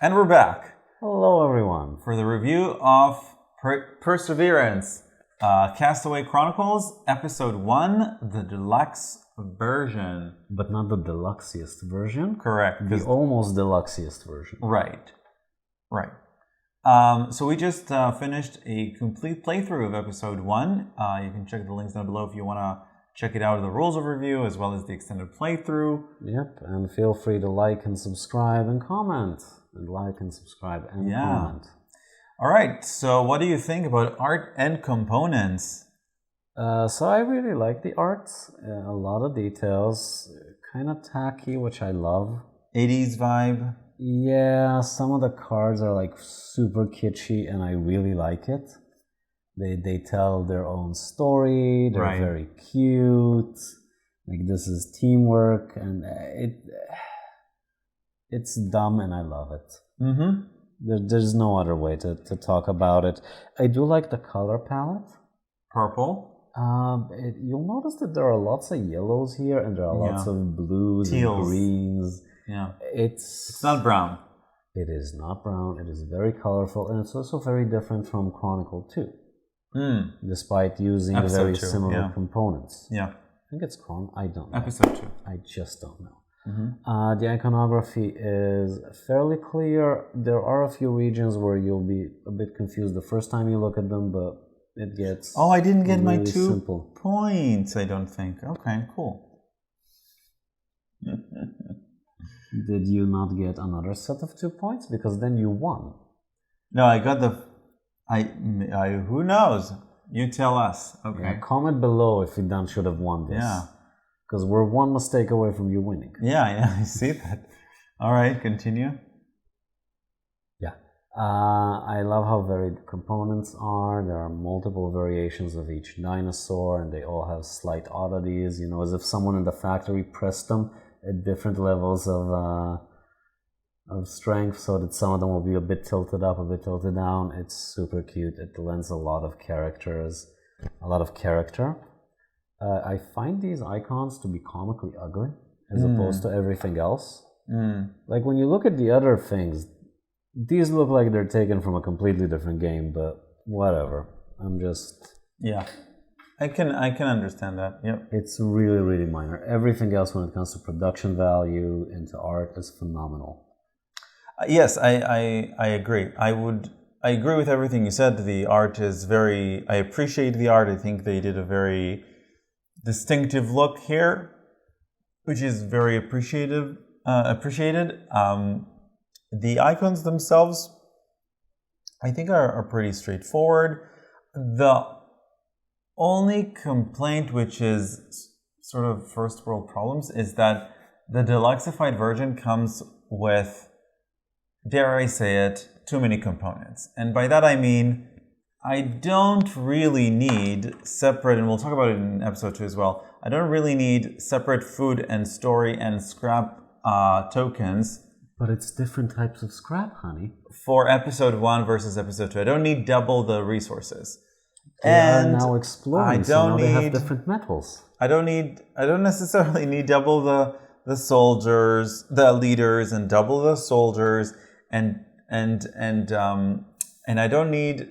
And we're back Hello, everyone. for the review of Perseverance, Castaway Chronicles, Episode 1, the deluxe version. But not the deluxiest version. Correct. The almost deluxiest version. Right. So we just finished a complete playthrough of Episode 1. You can check the links down below if you want to check it out, the rules overview, as well as the extended playthrough. Yep, and feel free to like and subscribe and comment. Comment. All right, so what do you think about art and components? So I really like the art. A lot of details. Kind of tacky, which I love. 80s vibe. Yeah, some of the cards are like super kitschy and I really like it. They tell their own story. They're very cute. Like, this is teamwork, and it's dumb, and I love it. Mm-hmm. There's no other way to talk about it. I do like the color palette. Purple. You'll notice that there are lots of yellows here, and there are lots of blues and greens. Yeah. It's not brown. It is not brown. It is very colorful, and it's also very different from Chronicle 2. Despite using very similar components. Yeah. I think it's I don't know. Episode 2. I just don't know. Mm-hmm. The iconography is fairly clear. There are a few regions where you'll be a bit confused the first time you look at them, but it gets I didn't get really my 2 simple. points, I don't think. Okay, cool. Did you not get another set of 2 points? Because then you won. No, I got who knows? You tell us. Okay. Yeah, comment below if you should have won this. Yeah. Because we're one mistake away from you winning. Yeah, I see that. All right, continue. Yeah. I love how varied the components are. There are multiple variations of each dinosaur, and they all have slight oddities, as if someone in the factory pressed them at different levels of strength, so that some of them will be a bit tilted up, a bit tilted down. It's super cute. It lends a lot of character. I find these icons to be comically ugly as opposed to everything else. Like, when you look at the other things, these look like they're taken from a completely different game, but whatever. I can understand that. Yep. It's really, really minor. Everything else when it comes to production value and to art is phenomenal. Yes, I agree. I agree with everything you said. The art is I appreciate the art. I think they did a very distinctive look here, which is very appreciated. The icons themselves, I think, are pretty straightforward. The only complaint, which is sort of first world problems, is that the deluxified version comes with, dare I say it, too many components. And by that I mean, I don't really need separate, and we'll talk about it in episode 2 as well, I don't really need separate food and story and scrap tokens. But it's different types of scrap, honey. For episode 1 versus episode 2. I don't need double the resources. They are now exploring, so now they have different metals. I don't necessarily need double the soldiers, the leaders, and double the soldiers, and I don't need,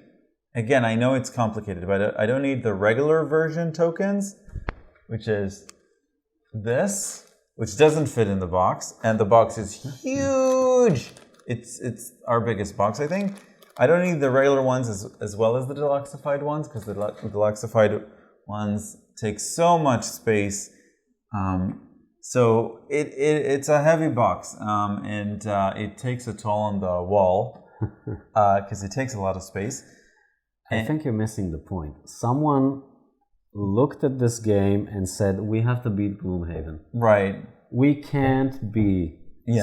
again, I know it's complicated, but I don't need the regular version tokens, which is this, which doesn't fit in the box, and the box is huge. It's our biggest box, I think. I don't need the regular ones as well as the deluxified ones, because the deluxified ones take so much space. So it's a heavy box, and it takes a toll on the wall, because it takes a lot of space. I think you're missing the point. Someone looked at this game and said, we have to beat Gloomhaven. Right. We can't be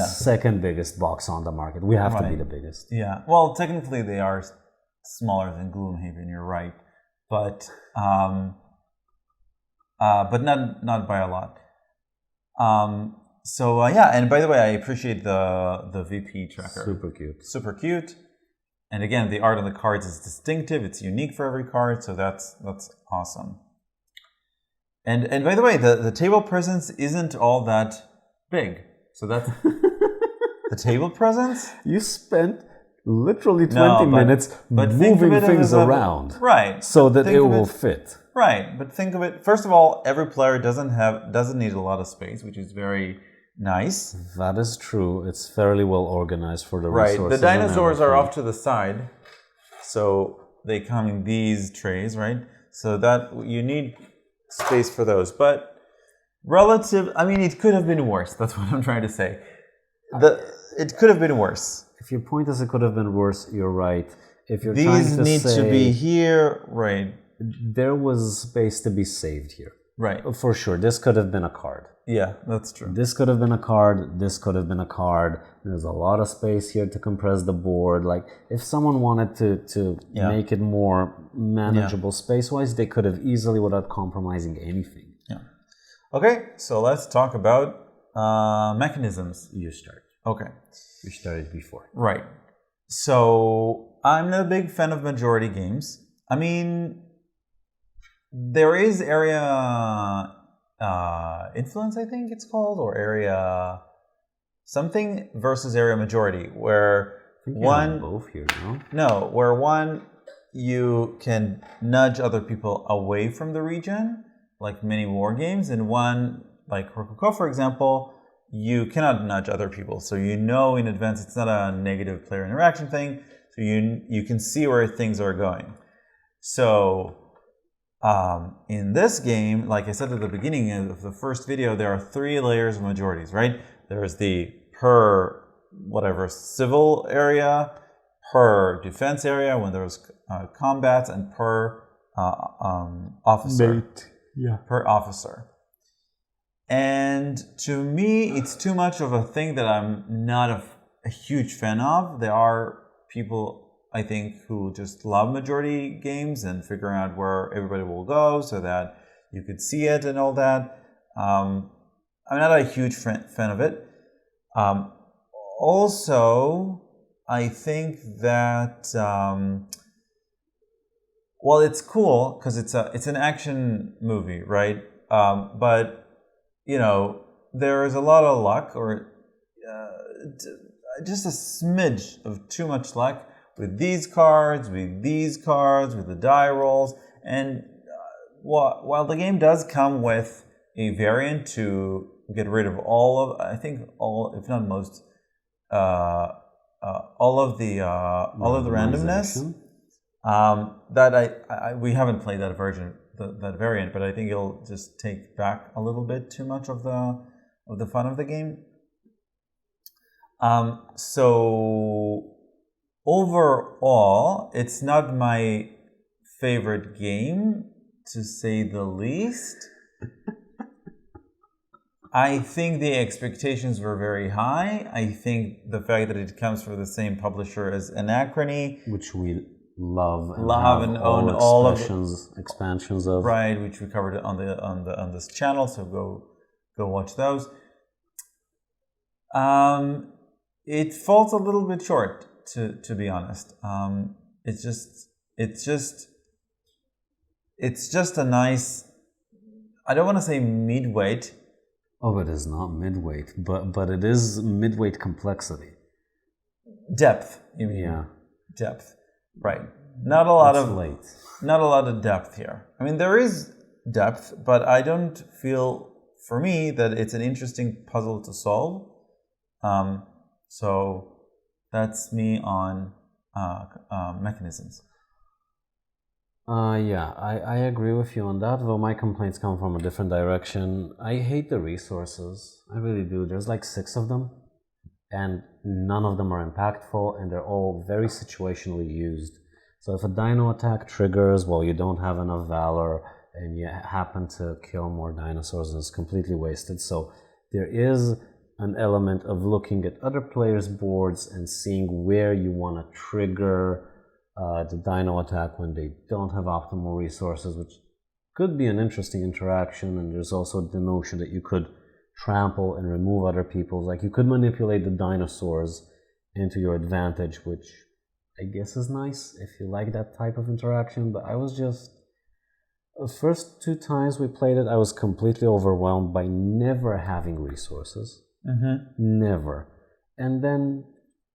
second biggest box on the market. We have to be the biggest. Yeah. Well, technically they are smaller than Gloomhaven, you're right. But not by a lot. And by the way, I appreciate the VP tracker. Super cute. And again, the art on the cards is distinctive. It's unique for every card, so that's awesome. And by the way, the table presence isn't all that big. So that's The table presence? You spent literally 20 minutes moving things around. Right. So that it will fit. Right. But think of it, first of all, every player doesn't need a lot of space, which is very nice. That is true. It's fairly well organized for the resources. Right. The dinosaurs are off to the side. So they come in these trays, right? So that you need space for those. But it could have been worse. That's what I'm trying to say. It could have been worse. If your point is it could have been worse, you're right. If you're These trying to need say, to be here, right? There was space to be saved here. Right. For sure. This could have been a card. Yeah, that's true. This could have been a card. This could have been a card. There's a lot of space here to compress the board. Like, if someone wanted to make it more manageable space-wise, they could have easily without compromising anything. Yeah. Okay, so let's talk about mechanisms. You start. Okay. You started before. Right. So, I'm not a big fan of majority games. I mean, there is area influence, I think it's called, or area something versus area majority, where one both here, no? No, where one you can nudge other people away from the region, like many war games, and one, like Rococo, for example, you cannot nudge other people. So you know in advance it's not a negative player interaction thing. So you can see where things are going. So in this game, like I said at the beginning of the first video, there are 3 layers of majorities, right? There's the per whatever civil area, per defense area when there's combats, and per officer. Mate. Yeah. Per officer. And to me, it's too much of a thing that I'm not a huge fan of. There are people, I think, who just love majority games and figuring out where everybody will go so that you could see it and all that. I'm not a huge fan of it. Also, I think that well, it's cool because it's an action movie, right? But you know, there is a lot of luck, or just a smidge of too much luck with these cards, with the die rolls, and while the game does come with a variant to get rid of all, if not most, all of the randomness. That we haven't played that version, that variant, but I think it'll just take back a little bit too much of the fun of the game. So overall, it's not my favorite game, to say the least. I think the expectations were very high. I think the fact that it comes from the same publisher as Anachrony, which we love and own all of expansions of, right, which we covered on this channel, so go watch those. It falls a little bit short, to be honest. It's just a nice, I don't want to say midweight. Oh, it is not midweight, but it is midweight complexity. Depth, you mean? Yeah. Depth. Right. Not a lot of depth here. I mean, there is depth, but I don't feel, for me, that it's an interesting puzzle to solve. So that's me on mechanisms. I agree with you on that, though my complaints come from a different direction. I hate the resources. I really do. There's like 6 of them, and none of them are impactful, and they're all very situationally used. So if a dino attack triggers while you don't have enough valor, and you happen to kill more dinosaurs, and it's completely wasted. So there is an element of looking at other players' boards and seeing where you want to trigger the dino attack when they don't have optimal resources, which could be an interesting interaction. And there's also the notion that you could trample and remove other people's, like you could manipulate the dinosaurs into your advantage, which I guess is nice if you like that type of interaction. But I was just, the first 2 times we played it, I was completely overwhelmed by never having resources. Mm-hmm. Never. And then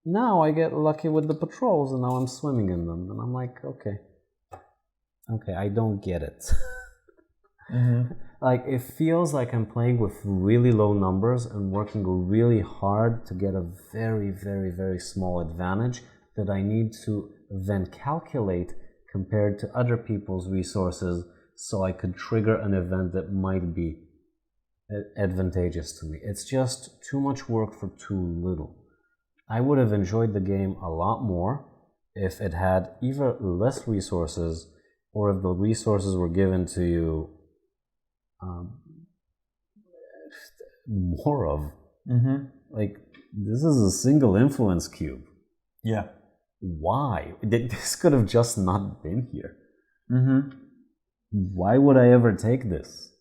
now I get lucky with the patrols, and now I'm swimming in them, and I'm like, okay, I don't get it. Like, it feels like I'm playing with really low numbers and working really hard to get a very, very, very small advantage that I need to then calculate compared to other people's resources so I could trigger an event that might be advantageous to me. It's just too much work for too little. I would have enjoyed the game a lot more if it had either less resources or if the resources were given to you more of. Like, this is a single influence cube. Yeah. Why? This could have just not been here. Why would I ever take this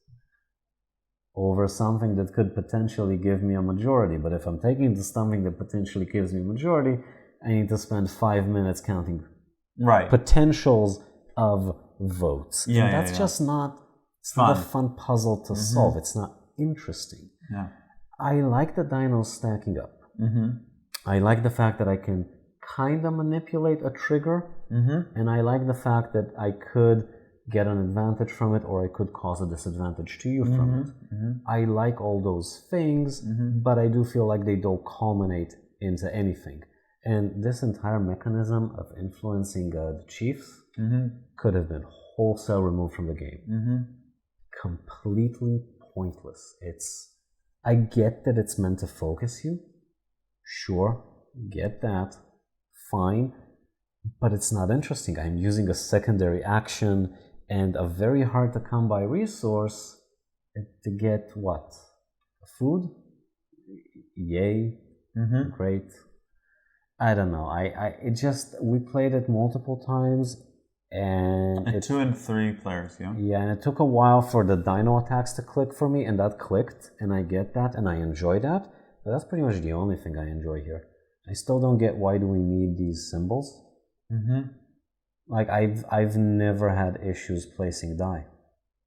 over something that could potentially give me a majority? But if I'm taking something that potentially gives me a majority, I need to spend 5 minutes counting potentials of votes. Yeah, and that's just not, it's not a fun puzzle to solve. It's not interesting. Yeah. I like the dinos stacking up. I like the fact that I can kind of manipulate a trigger, and I like the fact that I could get an advantage from it, or I could cause a disadvantage to you from it. I like all those things, but I do feel like they don't culminate into anything. And this entire mechanism of influencing the chiefs could have been wholesale removed from the game. Completely pointless. I get that it's meant to focus you. Sure, get that. Fine. But it's not interesting. I'm using a secondary action and a very hard to come by resource to get what? Food? Yay. Great. I don't know. We played it multiple times, and 2 and 3 players, yeah. Yeah, and it took a while for the dino attacks to click for me, and that clicked, and I get that, and I enjoy that. But that's pretty much the only thing I enjoy here. I still don't get why do we need these symbols. Like, I've never had issues placing die.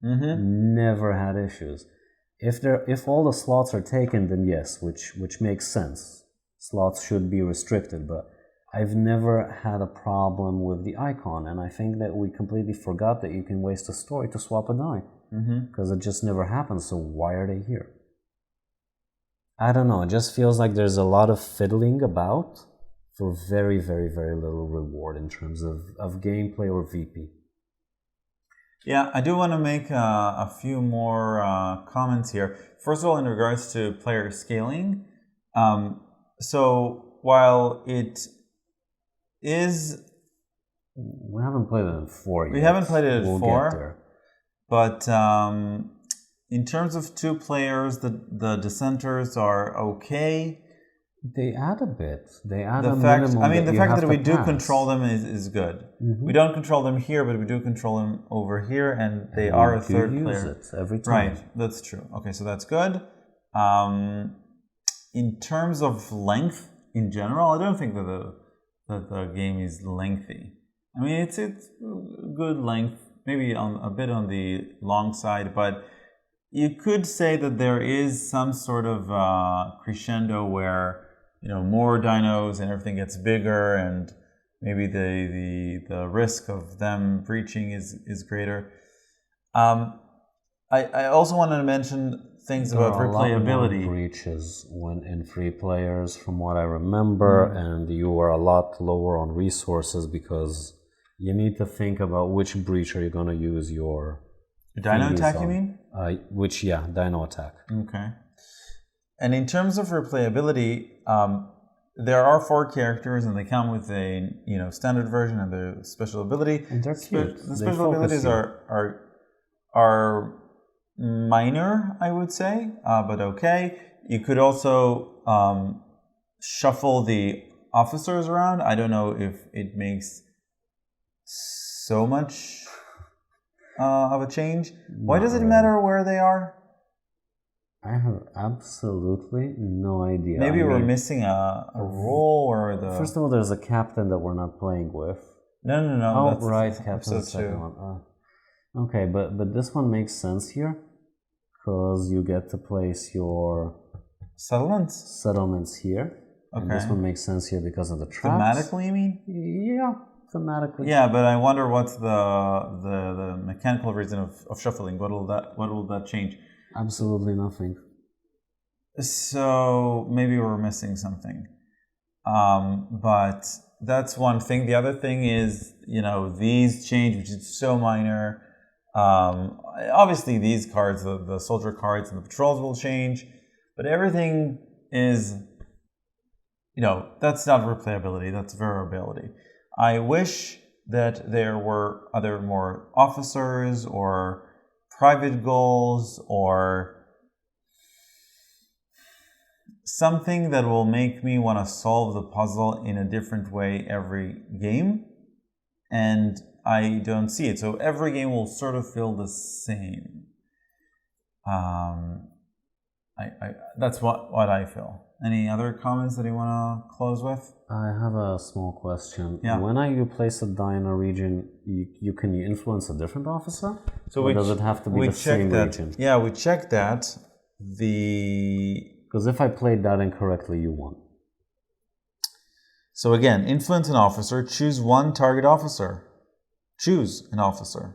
Never had issues. If all the slots are taken, then yes, which makes sense. Slots should be restricted, but I've never had a problem with the icon, and I think that we completely forgot that you can waste a story to swap a die, because it just never happens, so why are they here? I don't know, it just feels like there's a lot of fiddling about for very, very, very little reward in terms of gameplay or VP. Yeah, I do want to make a few more comments here. First of all, in regards to player scaling, so while it is... We haven't played it in 4 yet. We haven't played it in we'll 4, get there. But in terms of 2 players, the dissenters are okay. They add a bit. They add the a fact, minimum. I mean, the fact that we do pass. control them is good. We don't control them here, but we do control them over here, and they are a third player. Use it every time. Right, that's true. Okay, so that's good. In terms of length in general, I don't think that the game is lengthy. I mean, it's good length, maybe a bit on the long side, but you could say that there is some sort of crescendo where, you know, more dinos and everything gets bigger, and maybe the risk of them breaching is greater. I also wanted to mention things about replayability. There are a lot more breaches when in 3 players, from what I remember, and you are a lot lower on resources because you need to think about which breach are you going to use your dino attack, you mean? Dino attack. Okay. And in terms of replayability, there are 4 characters, and they come with a standard version and the special ability. And they're cute. The special abilities are minor, I would say, but okay. You could also shuffle the officers around. I don't know if it makes so much of a change. Why does it matter where they are? I have absolutely no idea. Maybe we're missing a role, or the... First of all, there's a captain that we're not playing with. No. Oh, that's right, captain's the second one. Okay, but this one makes sense here, because you get to place your settlements here. And this one makes sense here because of the traps. Thematically, you mean? Yeah, thematically. Yeah, but I wonder what's the mechanical reason of shuffling. What will that change? Absolutely nothing. So maybe we're missing something. But that's one thing. The other thing is, these change, which is so minor. Obviously, these cards, the soldier cards and the patrols will change, but everything is, that's not replayability, that's variability. I wish that there were other more officers or private goals or something that will make me want to solve the puzzle in a different way every game, and I don't see it. So every game will sort of feel the same. That's what I feel. Any other comments that you want to close with? I have a small question. Yeah. When you place a die in a region, you can influence a different officer? So or does it have to be the same region? Yeah, we checked that. Because if I played that incorrectly, you won. So again, influence an officer. Choose one target officer. Choose an officer.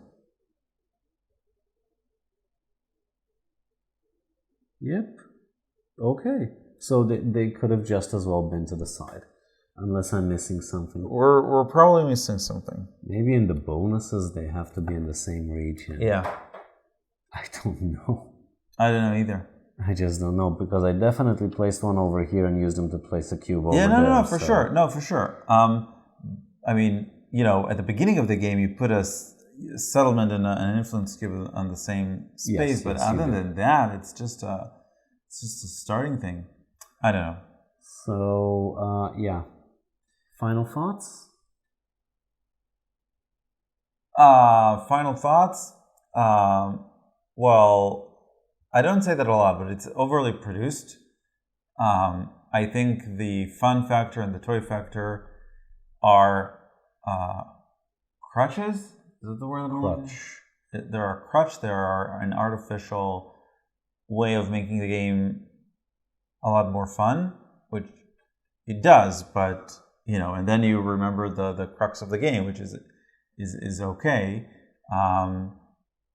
Yep. Okay. So they could have just as well been to the side. Unless I'm missing something. We're probably missing something. Maybe in the bonuses they have to be in the same region. Yeah. I don't know. I don't know either. I just don't know, because I definitely placed one over here and used them to place a cube over there. Yeah, for sure. No, for sure. I mean, at the beginning of the game, you put a settlement and an influence cube on the same space, but other than that, it's just a starting thing. I don't know. So, yeah. Final thoughts? Final thoughts? Well, I don't say that a lot, but it's overly produced. I think the fun factor and the toy factor are crutches. Is that the word? Crutch. There are crutch. There are an artificial way of making the game a lot more fun, which it does, but and then you remember the crux of the game, which is okay.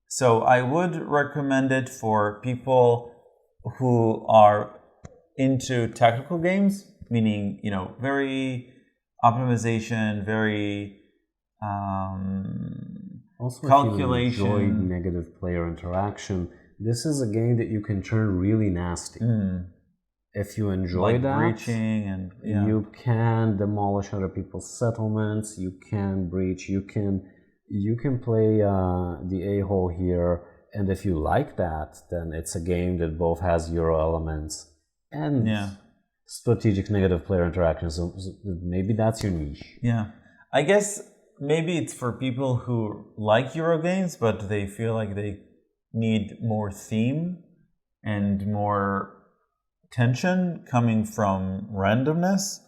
So I would recommend it for people who are into tactical games, meaning very optimization, very also, calculation. If you enjoy negative player interaction, this is a game that you can turn really nasty. If you enjoy that, breaching and you can demolish other people's settlements. You can breach. You can play the a-hole here, and if you like that, then it's a game that both has Euro elements and strategic negative player interaction. So maybe that's your niche. Yeah, I guess maybe it's for people who like Euro games, but they feel like they need more theme and more tension coming from randomness.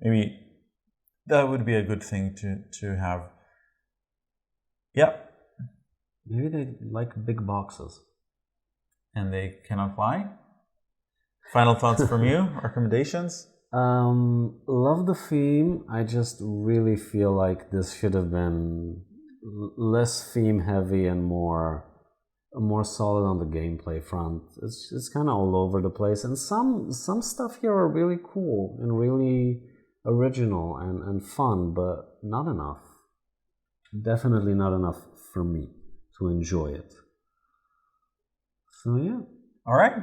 Maybe that would be a good thing to have. Yeah. Maybe they like big boxes. And they cannot fly? Final thoughts from you? Recommendations? Love the theme. I just really feel like this should have been less theme heavy and more solid on the gameplay front. It's kind of all over the place, and some stuff here are really cool and really original and fun, but not enough. Definitely not enough for me to enjoy it. So yeah. All right.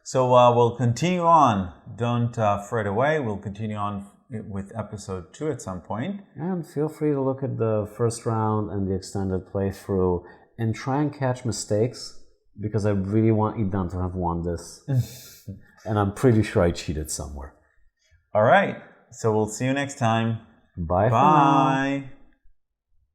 So we'll continue on. Don't fret away. We'll continue on with episode 2 at some point. And feel free to look at the first round and the extended playthrough and try and catch mistakes, because I really want Idan to have won this. And I'm pretty sure I cheated somewhere. All right. So we'll see you next time. Bye. For now.